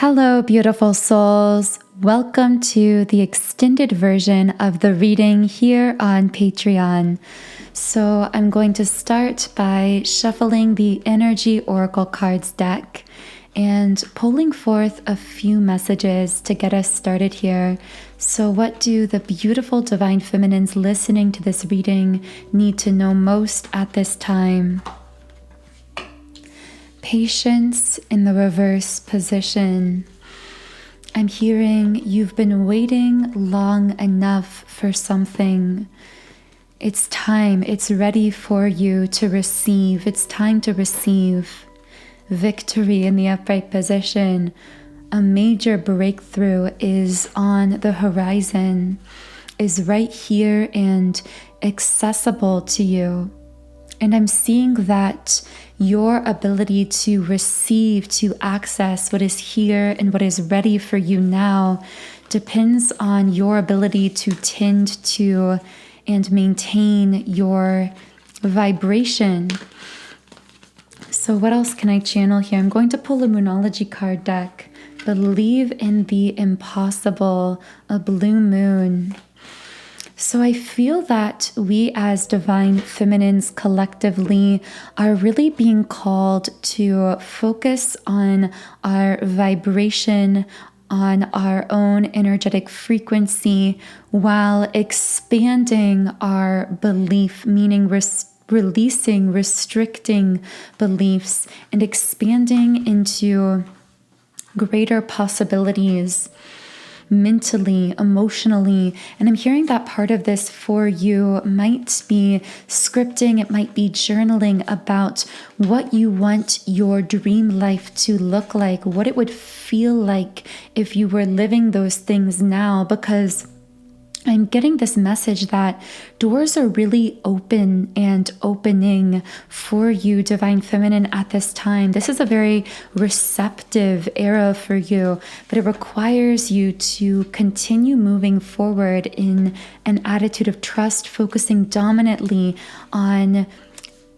Hello, beautiful souls. Welcome to the extended version of the reading here on Patreon. So I'm going to start by shuffling the Energy Oracle Cards deck and pulling forth a few messages to get us started here. So what do the beautiful Divine Feminines listening to this reading need to know most at this time? Patience in the reverse position. I'm hearing you've been waiting long enough for something. It's time. It's ready for you to receive. It's time to receive victory in the upright position. A major breakthrough is on the horizon, is right here and accessible to you. And I'm seeing that your ability to receive, to access what is here and what is ready for you now depends on your ability to tend to and maintain your vibration. So what else can I channel here? I'm going to pull a Moonology card deck. Believe in the impossible, a blue moon. So I feel that we as Divine Feminines collectively are really being called to focus on our vibration, on our own energetic frequency, while expanding our belief, meaning releasing restricting beliefs and expanding into greater possibilities mentally, emotionally. And I'm hearing that part of this for you might be scripting, it might be journaling about what you want your dream life to look like, what it would feel like if you were living those things now, because I'm getting this message that doors are really open and opening for you, Divine Feminine, at this time. This is a very receptive era for you, but it requires you to continue moving forward in an attitude of trust, focusing dominantly on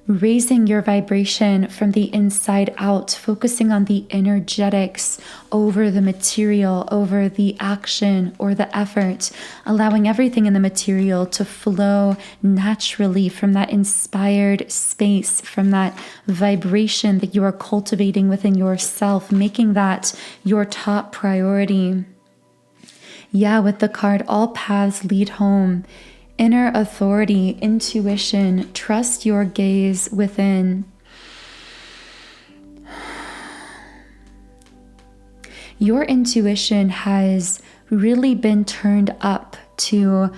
raising your vibration from the inside out, focusing on the energetics over the material, over the action or the effort, allowing everything in the material to flow naturally from that inspired space, from that vibration that you are cultivating within yourself, making that your top priority. Yeah, with the card, all paths lead home. Inner authority, intuition, trust your gaze within. Your intuition has really been turned up to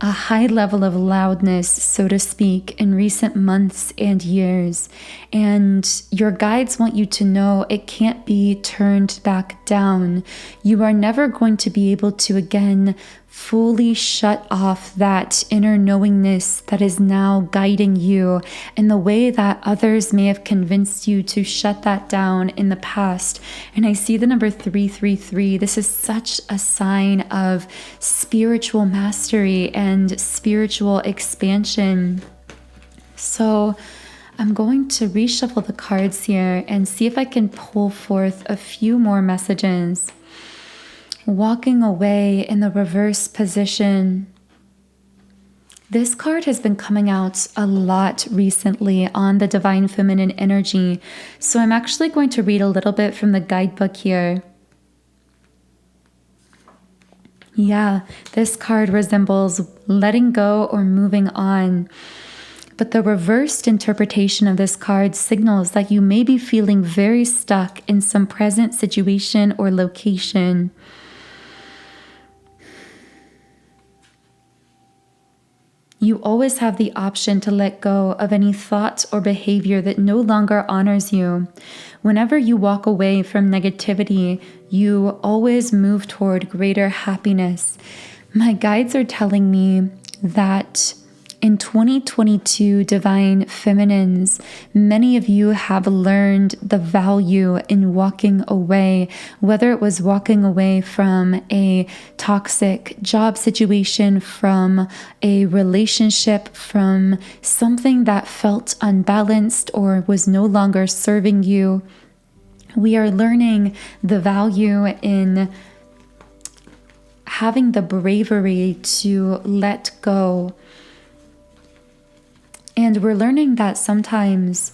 a high level of loudness, so to speak, in recent months and years. And your guides want you to know it can't be turned back down. You are never going to be able to again fully shut off that inner knowingness that is now guiding you in the way that others may have convinced you to shut that down in the past. And I see the number 333. This is such a sign of spiritual mastery and spiritual expansion. So I'm going to reshuffle the cards here and see if I can pull forth a few more messages. Walking away in the reverse position. This card has been coming out a lot recently on the Divine Feminine energy, so I'm actually going to read a little bit from the guidebook here. Yeah, this card resembles letting go or moving on. But the reversed interpretation of this card signals that you may be feeling very stuck in some present situation or location. You always have the option to let go of any thought or behavior that no longer honors you. Whenever you walk away from negativity, you always move toward greater happiness. My guides are telling me that in 2022, Divine Feminines, many of you have learned the value in walking away, whether it was walking away from a toxic job situation, from a relationship, from something that felt unbalanced or was no longer serving you. We are learning the value in having the bravery to let go. And we're learning that sometimes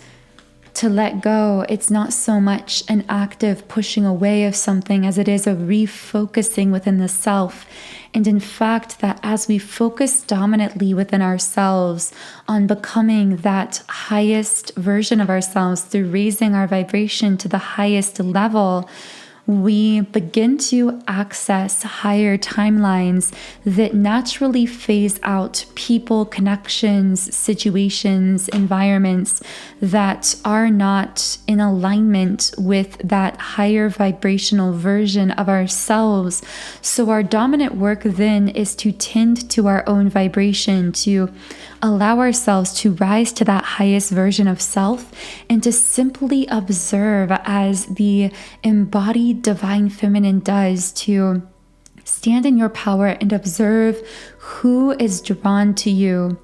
to let go, it's not so much an active pushing away of something as it is a refocusing within the self. And in fact, that as we focus dominantly within ourselves on becoming that highest version of ourselves through raising our vibration to the highest level, we begin to access higher timelines that naturally phase out people, connections, situations, environments that are not in alignment with that higher vibrational version of ourselves. So our dominant work then is to tend to our own vibration, to allow ourselves to rise to that highest version of self, and to simply observe as the embodied divine feminine does, to stand in your power and observe who is drawn to you,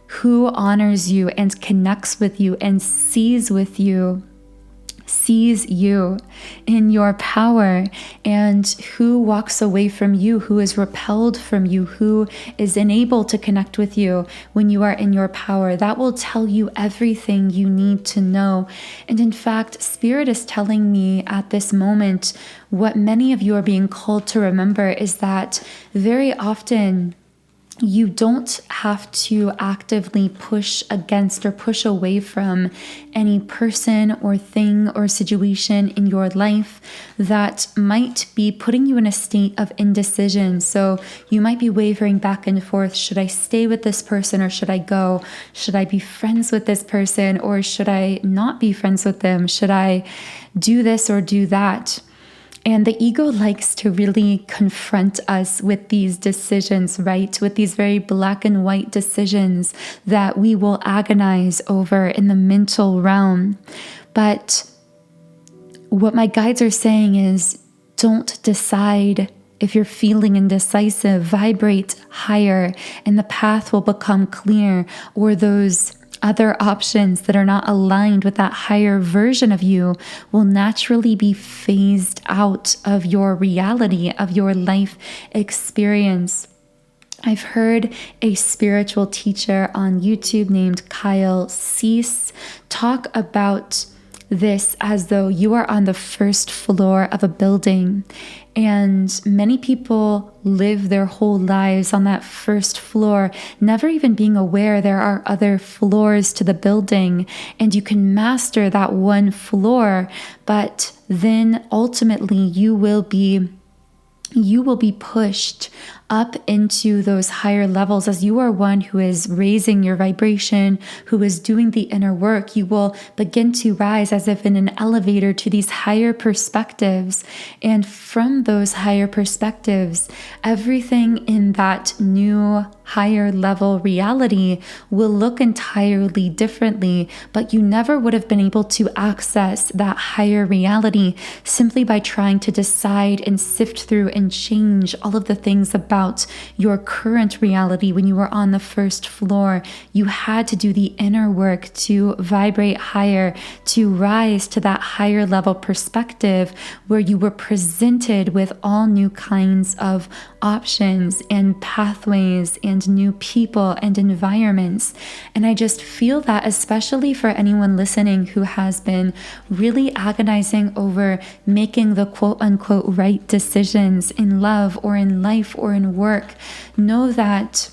who honors you and connects with you and sees you in your power, and who walks away from you, who is repelled from you, who is unable to connect with you when you are in your power. That will tell you everything you need to know. And in fact, Spirit is telling me at this moment, what many of you are being called to remember is that very often you don't have to actively push against or push away from any person or thing or situation in your life that might be putting you in a state of indecision. So you might be wavering back and forth. Should I stay with this person or should I go? Should I be friends with this person or should I not be friends with them? Should I do this or do that? And the ego likes to really confront us with these decisions, right? With these very black and white decisions that we will agonize over in the mental realm. But what my guides are saying is, don't decide. If you're feeling indecisive, vibrate higher and the path will become clear, or those other options that are not aligned with that higher version of you will naturally be phased out of your reality, of your life experience. I've heard a spiritual teacher on YouTube named Kyle Cease talk about this as though you are on the first floor of a building, and many people live their whole lives on that first floor, never even being aware there are other floors to the building, and you can master that one floor, but then ultimately you will be pushed up into those higher levels as you are one who is raising your vibration, who is doing the inner work. You will begin to rise as if in an elevator to these higher perspectives. And from those higher perspectives, everything in that new higher level reality will look entirely differently, but you never would have been able to access that higher reality simply by trying to decide and sift through and change all of the things about your current reality. When you were on the first floor, you had to do the inner work to vibrate higher, to rise to that higher level perspective where you were presented with all new kinds of options and pathways and new people and environments. And I just feel that, especially for anyone listening who has been really agonizing over making the quote unquote right decisions in love or in life or in work, know that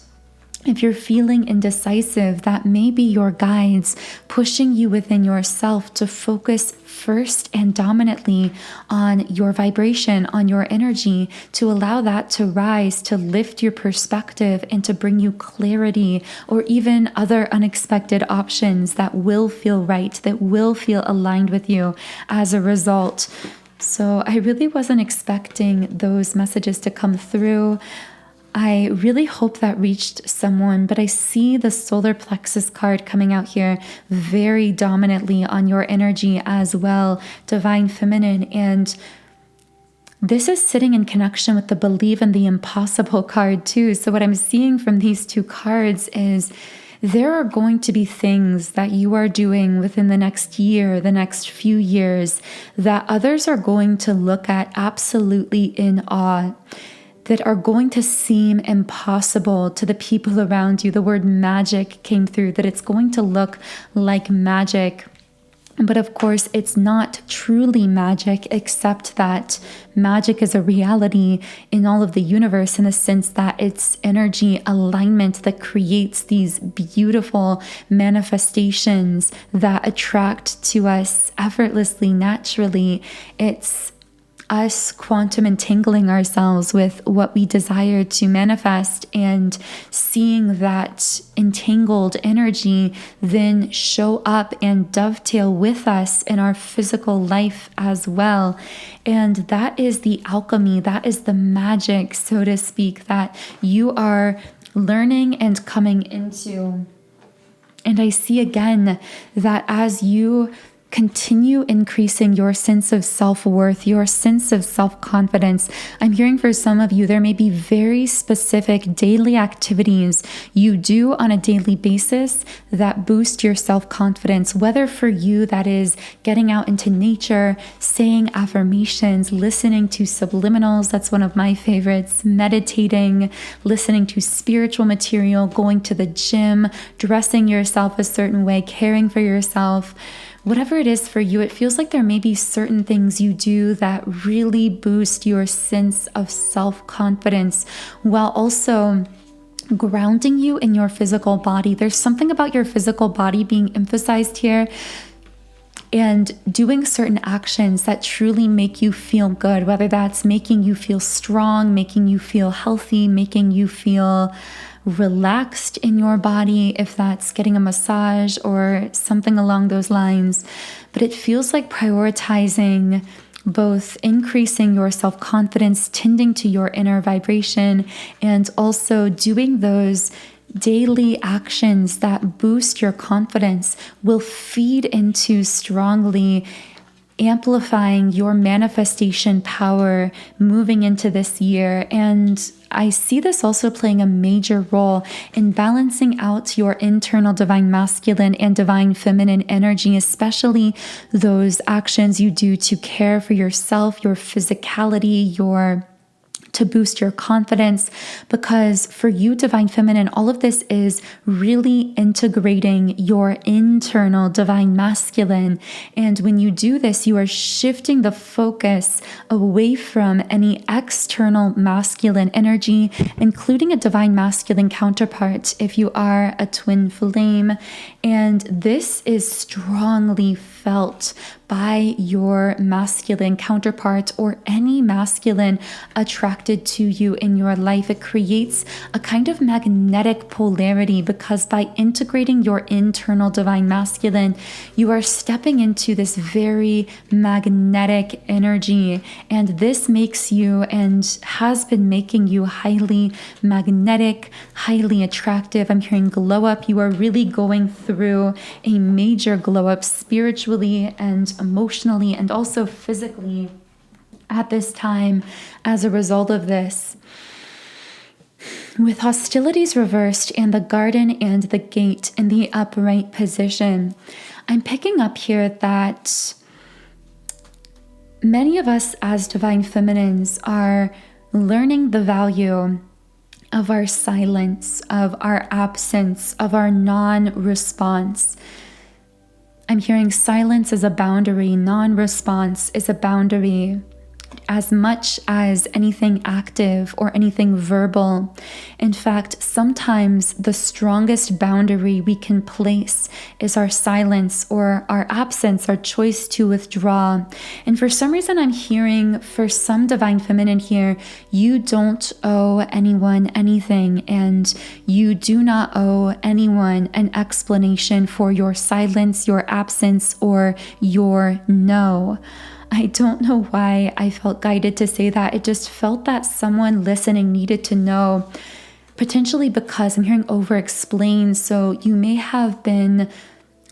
if you're feeling indecisive, that may be your guides pushing you within yourself to focus first and dominantly on your vibration, on your energy, to allow that to rise, to lift your perspective and to bring you clarity or even other unexpected options that will feel right, that will feel aligned with you as a result. So I really wasn't expecting those messages to come through. I really hope that reached someone, but I see the solar plexus card coming out here very dominantly on your energy as well, divine feminine. And this is sitting in connection with the believe in the impossible card too. So what I'm seeing from these two cards is there are going to be things that you are doing within the next year, the next few years, that others are going to look at absolutely in awe, that are going to seem impossible to the people around you. The word magic came through, that it's going to look like magic. But of course, it's not truly magic, except that magic is a reality in all of the universe, in the sense that it's energy alignment that creates these beautiful manifestations that attract to us effortlessly, naturally. It's us quantum entangling ourselves with what we desire to manifest, and seeing that entangled energy then show up and dovetail with us in our physical life as well. And that is the alchemy, that is the magic, so to speak, that you are learning and coming into. And I see again that as you continue increasing your sense of self-worth, your sense of self-confidence. I'm hearing for some of you, there may be very specific daily activities you do on a daily basis that boost your self-confidence, whether for you that is getting out into nature, saying affirmations, listening to subliminals, that's one of my favorites, meditating, listening to spiritual material, going to the gym, dressing yourself a certain way, caring for yourself. Whatever it is for you, it feels like there may be certain things you do that really boost your sense of self-confidence while also grounding you in your physical body. There's something about your physical body being emphasized here, and doing certain actions that truly make you feel good, whether that's making you feel strong, making you feel healthy, making you feel relaxed in your body, if that's getting a massage or something along those lines. But it feels like prioritizing both increasing your self-confidence, tending to your inner vibration, and also doing those daily actions that boost your confidence will feed into strongly amplifying your manifestation power moving into this year. And I see this also playing a major role in balancing out your internal divine masculine and divine feminine energy, especially those actions you do to care for yourself, your physicality, to boost your confidence. Because for you, divine feminine, all of this is really integrating your internal divine masculine. And when you do this, you are shifting the focus away from any external masculine energy, including a divine masculine counterpart if you are a twin flame. And this is strongly felt by your masculine counterpart or any masculine attracted to you in your life. It creates a kind of magnetic polarity, because by integrating your internal divine masculine, you are stepping into this very magnetic energy. And this makes you, and has been making you, highly magnetic, highly attractive. I'm hearing glow up. You are really going through a major glow up spiritually and emotionally and also physically at this time as a result of this. With hostilities reversed and the garden and the gate in the upright position, I'm picking up here that many of us as divine feminines are learning the value of our silence, of our absence, of our non-response. I'm hearing silence is a boundary, non-response is a boundary, as much as anything active or anything verbal. In fact, sometimes the strongest boundary we can place is our silence or our absence, our choice to withdraw. And for some reason, I'm hearing for some divine feminine here, you don't owe anyone anything, and you do not owe anyone an explanation for your silence, your absence, or your no. I don't know why I felt guided to say that. It just felt that someone listening needed to know, potentially because I'm hearing over explain. So you may have been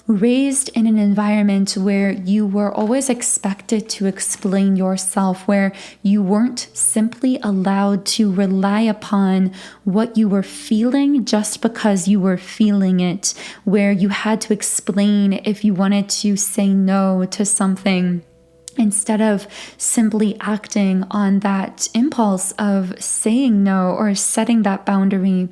raised in an environment where you were always expected to explain yourself, where you weren't simply allowed to rely upon what you were feeling just because you were feeling it, where you had to explain if you wanted to say no to something, instead of simply acting on that impulse of saying no or setting that boundary.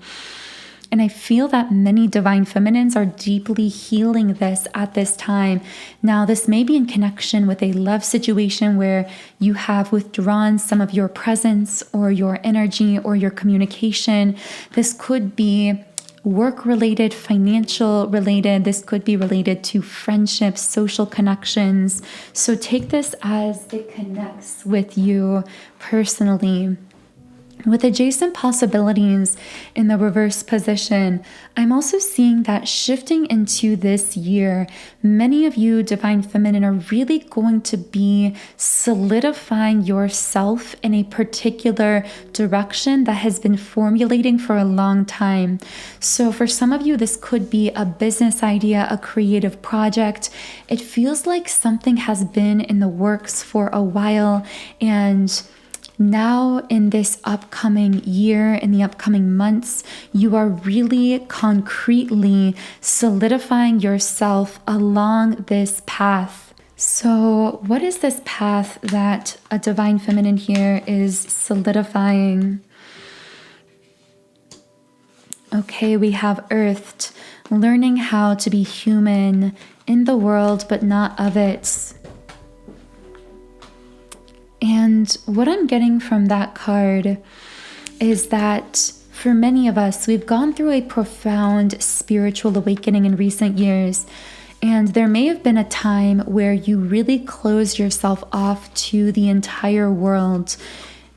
And I feel that many divine feminines are deeply healing this at this time. Now, this may be in connection with a love situation where you have withdrawn some of your presence or your energy or your communication. This could be work-related, financial-related. This could be related to friendships, social connections. So take this as it connects with you personally. With adjacent possibilities in the reverse position, I'm also seeing that shifting into this year, many of you, Divine Feminine, are really going to be solidifying yourself in a particular direction that has been formulating for a long time. So for some of you, this could be a business idea, a creative project. It feels like something has been in the works for a while, and now in this upcoming year, in the upcoming months, you are really concretely solidifying yourself along this path. So what is this path that a Divine Feminine here is solidifying? Okay, we have earthed, learning how to be human in the world, but not of it. And what I'm getting from that card is that for many of us, we've gone through a profound spiritual awakening in recent years. And there may have been a time where you really closed yourself off to the entire world,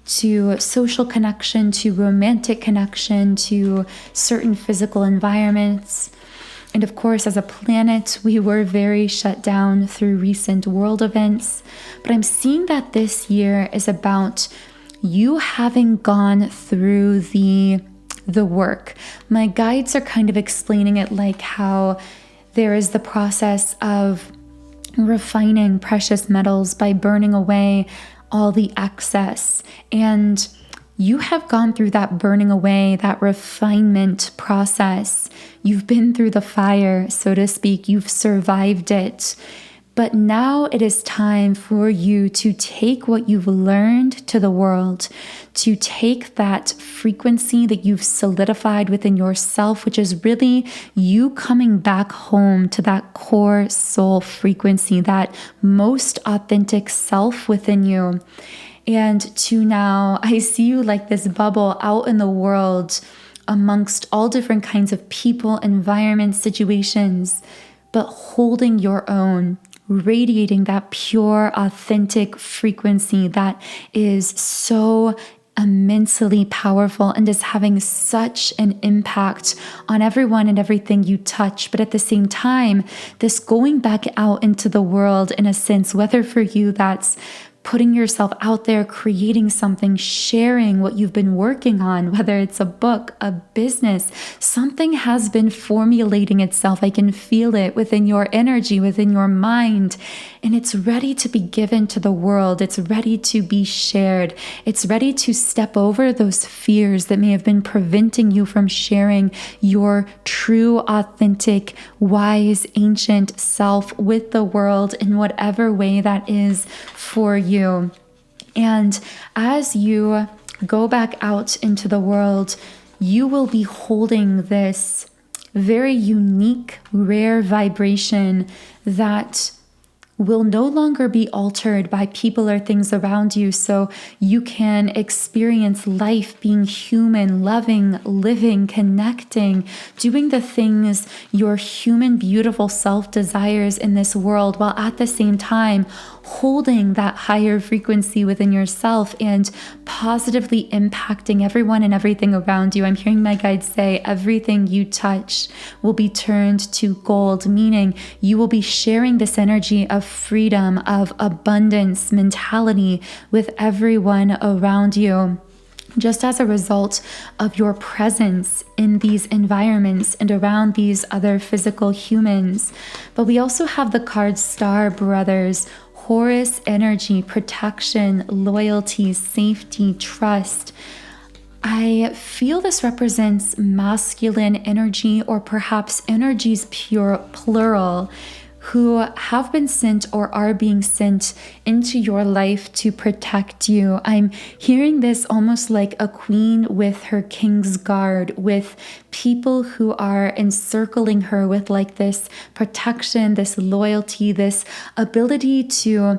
to social connection, to romantic connection, to certain physical environments. And of course, as a planet, we were very shut down through recent world events. But I'm seeing that this year is about you having gone through the work. My guides are kind of explaining it like how there is the process of refining precious metals by burning away all the excess. And you have gone through that burning away, that refinement process. You've been through the fire, so to speak. You've survived it. But now it is time for you to take what you've learned to the world, to take that frequency that you've solidified within yourself, which is really you coming back home to that core soul frequency, that most authentic self within you. And to now, I see you like this bubble out in the world amongst all different kinds of people, environments, situations, but holding your own, radiating that pure, authentic frequency that is so immensely powerful and is having such an impact on everyone and everything you touch. But at the same time, this going back out into the world, in a sense, whether for you that's putting yourself out there, creating something, sharing what you've been working on, whether it's a book, a business, something has been formulating itself. I can feel it within your energy, within your mind, and it's ready to be given to the world. It's ready to be shared. It's ready to step over those fears that may have been preventing you from sharing your true, authentic, wise, ancient self with the world in whatever way that is for you. And as you go back out into the world, you will be holding this very unique, rare vibration that will no longer be altered by people or things around you. So you can experience life being human, loving, living, connecting, doing the things your human, beautiful self desires in this world, while at the same time holding that higher frequency within yourself and positively impacting everyone and everything around you. I'm hearing my guides say everything you touch will be turned to gold, meaning you will be sharing this energy of freedom, of abundance mentality with everyone around you. just as a result of your presence in these environments and around these other physical humans. But we also have the card Star Brothers, Horus energy, protection, loyalty, safety, trust. I feel this represents masculine energy, or perhaps energies plural, who have been sent or are being sent into your life to protect you. I'm hearing this almost like a queen with her king's guard, with people who are encircling her with like this protection, this loyalty, this ability to,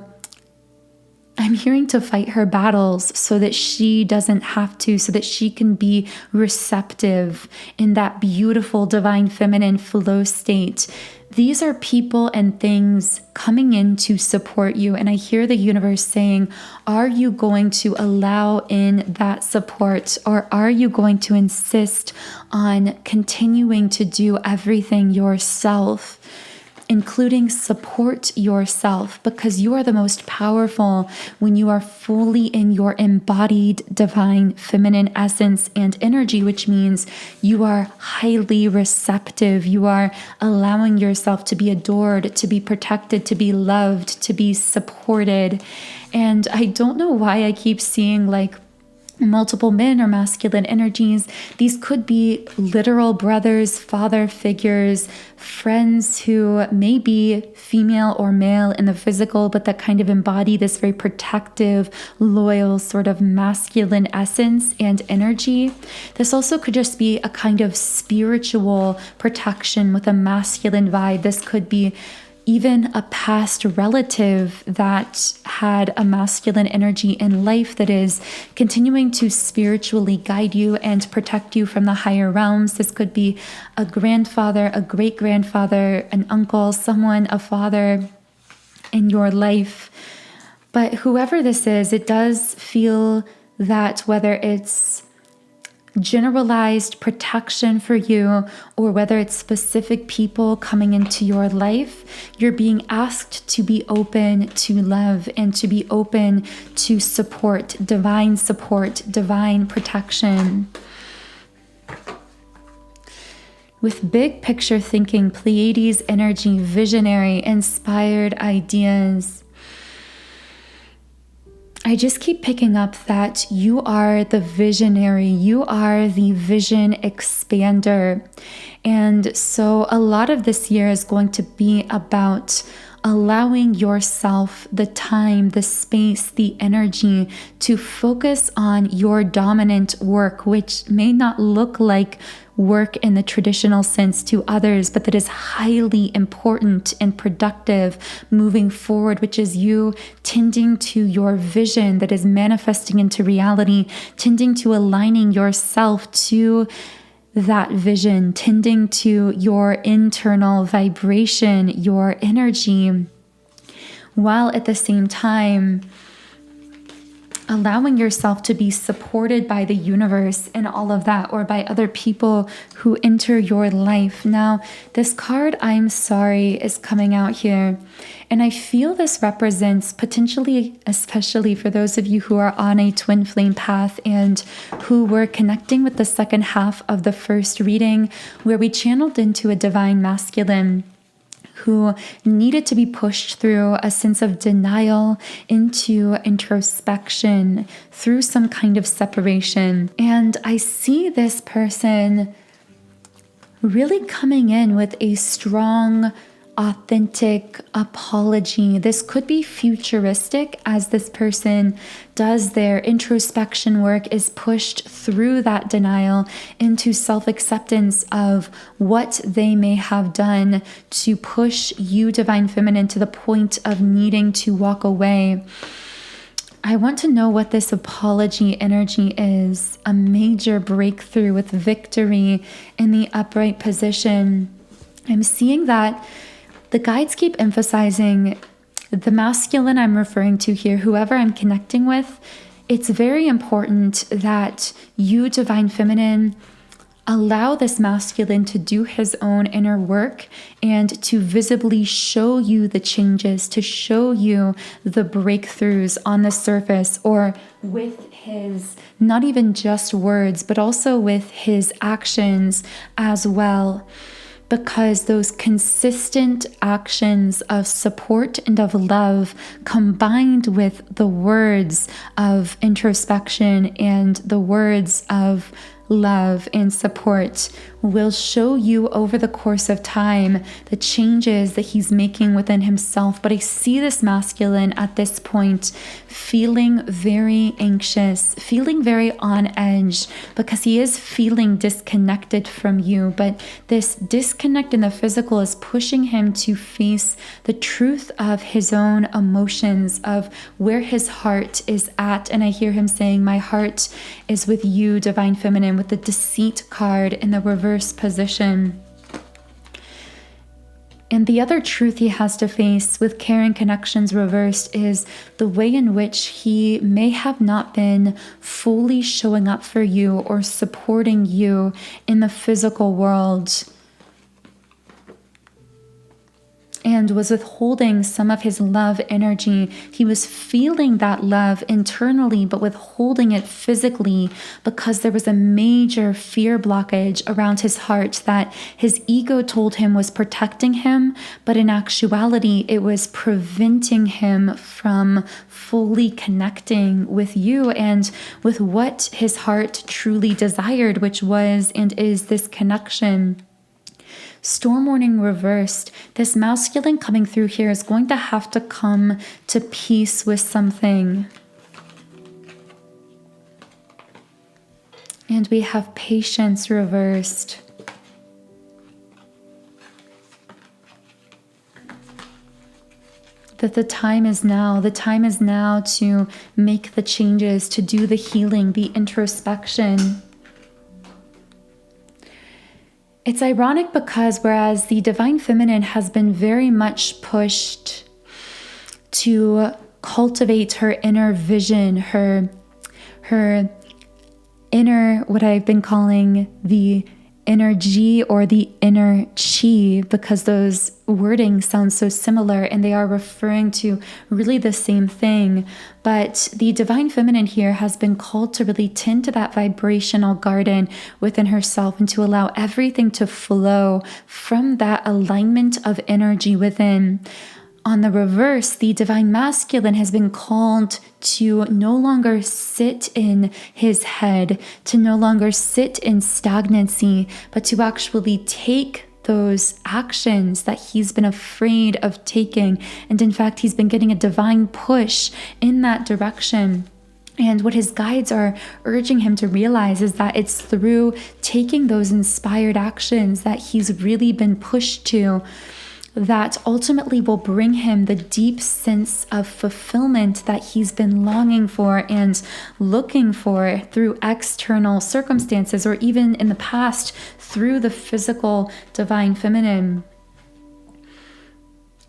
I'm hearing, to fight her battles so that she doesn't have to, so that she can be receptive in that beautiful divine feminine flow state. These are people and things coming in to support you. And I hear the universe saying, are you going to allow in that support, or are you going to insist on continuing to do everything yourself? Including support yourself, because you are the most powerful when you are fully in your embodied divine feminine essence and energy, which means you are highly receptive. You are allowing yourself to be adored, to be protected, to be loved, to be supported. And I don't know why I keep seeing like multiple men or masculine energies. These could be literal brothers, father figures, friends who may be female or male in the physical, but that kind of embody this very protective, loyal, sort of masculine essence and energy. This also could just be a kind of spiritual protection with a masculine vibe. This could be even a past relative that had a masculine energy in life that is continuing to spiritually guide you and protect you from the higher realms. This could be a grandfather, a great-grandfather, an uncle, someone, a father in your life. But whoever this is, it does feel that whether it's generalized protection for you, or whether it's specific people coming into your life, you're being asked to be open to love and to be open to support, divine protection. With big picture thinking, Pleiades energy, visionary, inspired ideas. I just keep picking up that you are the visionary, you are the vision expander. And so a lot of this year is going to be about allowing yourself the time, the space, the energy to focus on your dominant work, which may not look like work in the traditional sense to others, but that is highly important and productive moving forward, which is you tending to your vision that is manifesting into reality, tending to aligning yourself to that vision, tending to your internal vibration, your energy, while at the same time allowing yourself to be supported by the universe and all of that, or by other people who enter your life. Now, this card, I'm sorry, is coming out here. And I feel this represents potentially, especially for those of you who are on a twin flame path and who were connecting with the second half of the first reading, where we channeled into a divine masculine who needed to be pushed through a sense of denial into introspection through some kind of separation. And I see this person really coming in with a strong, authentic apology. This could be futuristic as this person does their introspection work, is pushed through that denial into self-acceptance of what they may have done to push you, divine feminine, to the point of needing to walk away. I want to know what this apology energy is. A major breakthrough with victory in the upright position. I'm seeing that the guides keep emphasizing the masculine I'm referring to here, whoever I'm connecting with. It's very important that you, divine feminine, allow this masculine to do his own inner work and to visibly show you the changes, to show you the breakthroughs on the surface, or with his, not even just words, but also with his actions as well. Because those consistent actions of support and of love, combined with the words of introspection and the words of love and support, will show you over the course of time the changes that he's making within himself. But I see this masculine at this point feeling very anxious, feeling very on edge, because he is feeling disconnected from you. But this disconnect in the physical is pushing him to face the truth of his own emotions, of where his heart is at. And I hear him saying, my heart is with you, Divine Feminine, with the Deceit card in the reverse position. And the other truth he has to face with Caring Connections reversed is the way in which he may have not been fully showing up for you or supporting you in the physical world, and was withholding some of his love energy. He was feeling that love internally, but withholding it physically because there was a major fear blockage around his heart that his ego told him was protecting him, but in actuality, it was preventing him from fully connecting with you and with what his heart truly desired, which was and is this connection. Storm warning reversed. This masculine coming through here is going to have to come to peace with something. And we have patience reversed. That the time is now. The time is now to make the changes, to do the healing, the introspection. It's ironic because whereas the Divine Feminine has been very much pushed to cultivate her inner vision, her inner, what I've been calling the energy or the inner chi, because those wordings sound so similar and they are referring to really the same thing. But the Divine Feminine here has been called to really tend to that vibrational garden within herself and to allow everything to flow from that alignment of energy within. On the reverse, the Divine Masculine has been called to no longer sit in his head, to no longer sit in stagnancy, but to actually take those actions that he's been afraid of taking. And in fact, he's been getting a divine push in that direction. And what his guides are urging him to realize is that it's through taking those inspired actions that he's really been pushed to that ultimately will bring him the deep sense of fulfillment that he's been longing for and looking for through external circumstances, or even in the past through the physical Divine Feminine.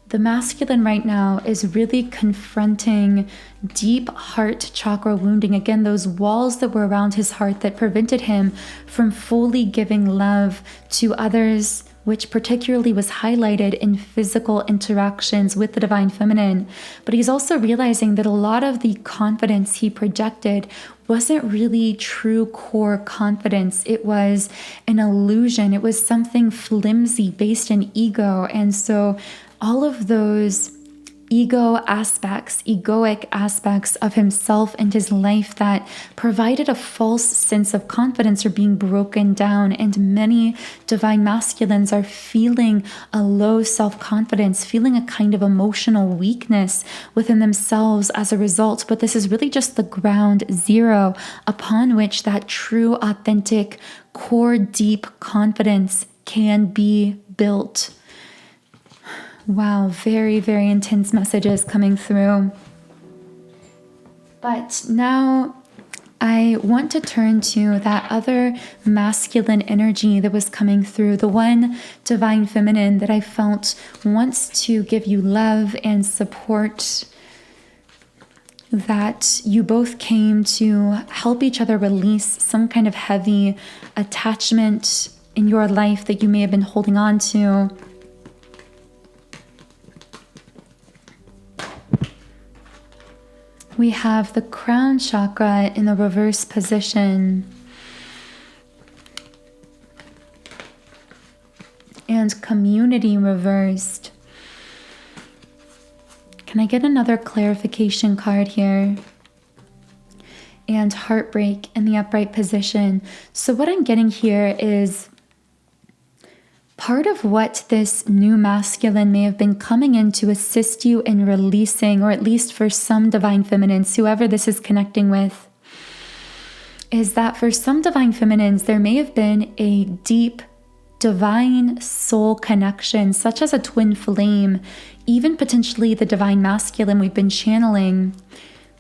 The masculine right now is really confronting deep heart chakra wounding. Again, those walls that were around his heart that prevented him from fully giving love to others, which particularly was highlighted in physical interactions with the Divine Feminine. But he's also realizing that a lot of the confidence he projected wasn't really true core confidence. It was an illusion. It was something flimsy based in ego. And so all of those egoic aspects of himself and his life that provided a false sense of confidence are being broken down. And many Divine Masculines are feeling a low self-confidence, feeling a kind of emotional weakness within themselves as a result. But this is really just the ground zero upon which that true, authentic, core, deep confidence can be built. Wow, very, very intense messages coming through. But now I want to turn to that other masculine energy that was coming through, the one Divine Feminine that I felt wants to give you love and support. that you both came to help each other release some kind of heavy attachment in your life that you may have been holding on to. We have the crown chakra in the reverse position. And community reversed. Can I get another clarification card here? And heartbreak in the upright position. So what I'm getting here is part of what this new masculine may have been coming in to assist you in releasing, or at least for some divine feminines, whoever this is connecting with, is that for some divine feminines, there may have been a deep divine soul connection, such as a twin flame, even potentially the divine masculine we've been channeling,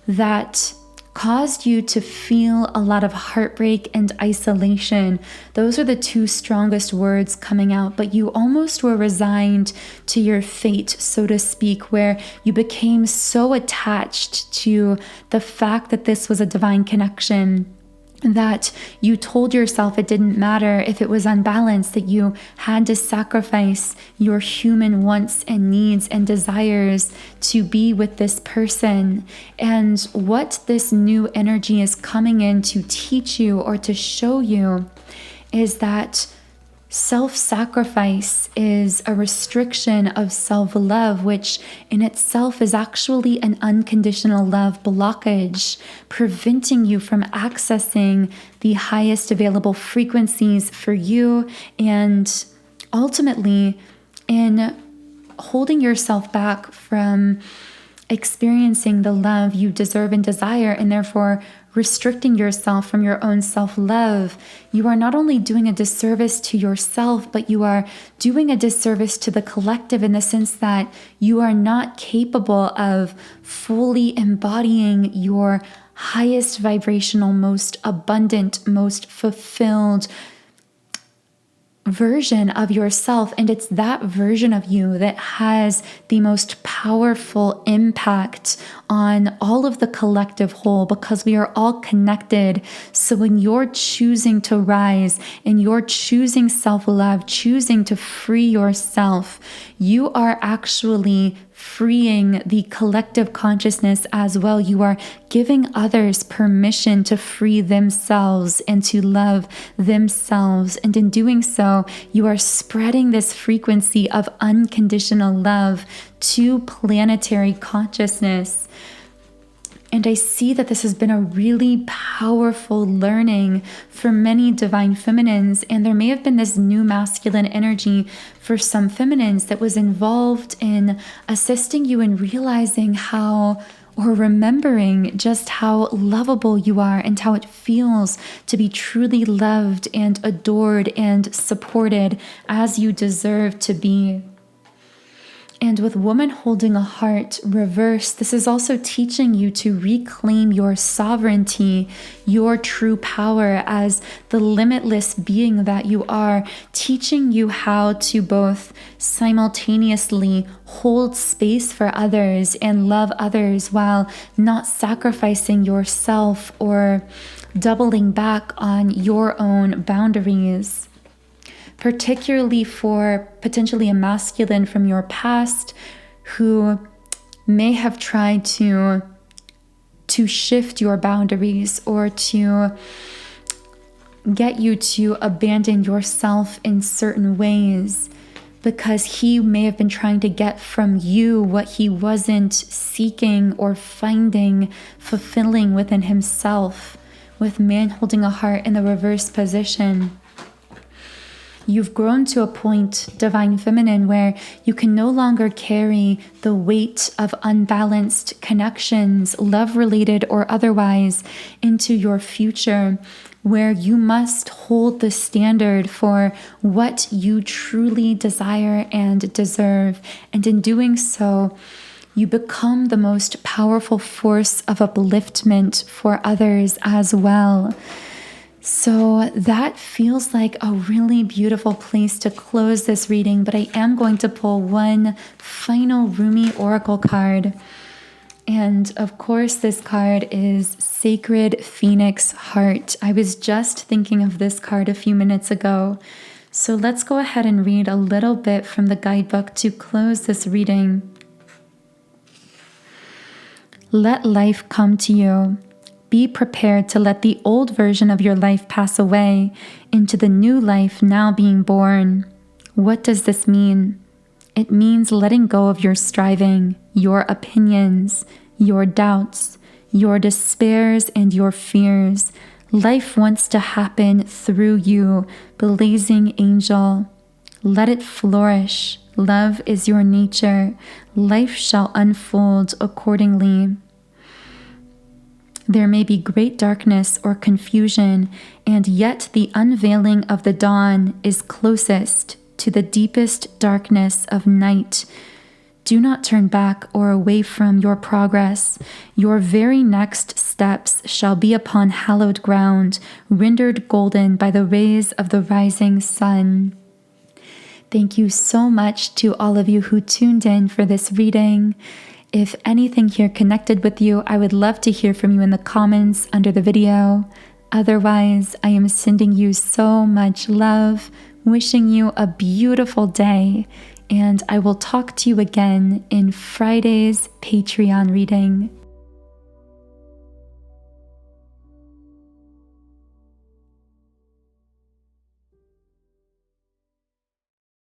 that caused you to feel a lot of heartbreak and isolation. Those are the two strongest words coming out, but you almost were resigned to your fate, so to speak, where you became so attached to the fact that this was a divine connection that you told yourself it didn't matter if it was unbalanced, that you had to sacrifice your human wants and needs and desires to be with this person. And what this new energy is coming in to teach you or to show you is that self-sacrifice is a restriction of self-love, which in itself is actually an unconditional love blockage, preventing you from accessing the highest available frequencies for you, and ultimately in holding yourself back from experiencing the love you deserve and desire, and therefore restricting yourself from your own self-love. You are not only doing a disservice to yourself, but you are doing a disservice to the collective, in the sense that you are not capable of fully embodying your highest vibrational, most abundant, most fulfilled version of yourself. And it's that version of you that has the most powerful impact on all of the collective whole, because we are all connected. So when you're choosing to rise and you're choosing self-love, choosing to free yourself, you are actually freeing the collective consciousness as well. You are giving others permission to free themselves and to love themselves. And in doing so, you are spreading this frequency of unconditional love to planetary consciousness. And I see that this has been a really powerful learning for many divine feminines. And there may have been this new masculine energy for some feminines that was involved in assisting you in realizing how, or remembering just how lovable you are and how it feels to be truly loved and adored and supported as you deserve to be. And with woman holding a heart reversed, this is also teaching you to reclaim your sovereignty, your true power as the limitless being that you are, teaching you how to both simultaneously hold space for others and love others while not sacrificing yourself or doubling back on your own boundaries. Particularly for potentially a masculine from your past who may have tried to shift your boundaries or to get you to abandon yourself in certain ways, because he may have been trying to get from you what he wasn't seeking or finding fulfilling within himself. With man holding a heart in the reverse position, you've grown to a point, divine feminine, where you can no longer carry the weight of unbalanced connections, love-related or otherwise, into your future, where you must hold the standard for what you truly desire and deserve. And in doing so, you become the most powerful force of upliftment for others as well. So that feels like a really beautiful place to close this reading, but I am going to pull one final Rumi Oracle card. And of course, this card is Sacred Phoenix Heart. I was just thinking of this card a few minutes ago. So let's go ahead and read a little bit from the guidebook to close this reading. Let life come to you. Be prepared to let the old version of your life pass away into the new life now being born. What does this mean? It means letting go of your striving, your opinions, your doubts, your despairs, and your fears. Life wants to happen through you, blazing angel. Let it flourish. Love is your nature. Life shall unfold accordingly. There may be great darkness or confusion, and yet the unveiling of the dawn is closest to the deepest darkness of night. Do not turn back or away from your progress. Your very next steps shall be upon hallowed ground, rendered golden by the rays of the rising sun. Thank you so much to all of you who tuned in for this reading. If anything here connected with you, I would love to hear from you in the comments under the video. Otherwise, I am sending you so much love, wishing you a beautiful day, and I will talk to you again in Friday's Patreon reading.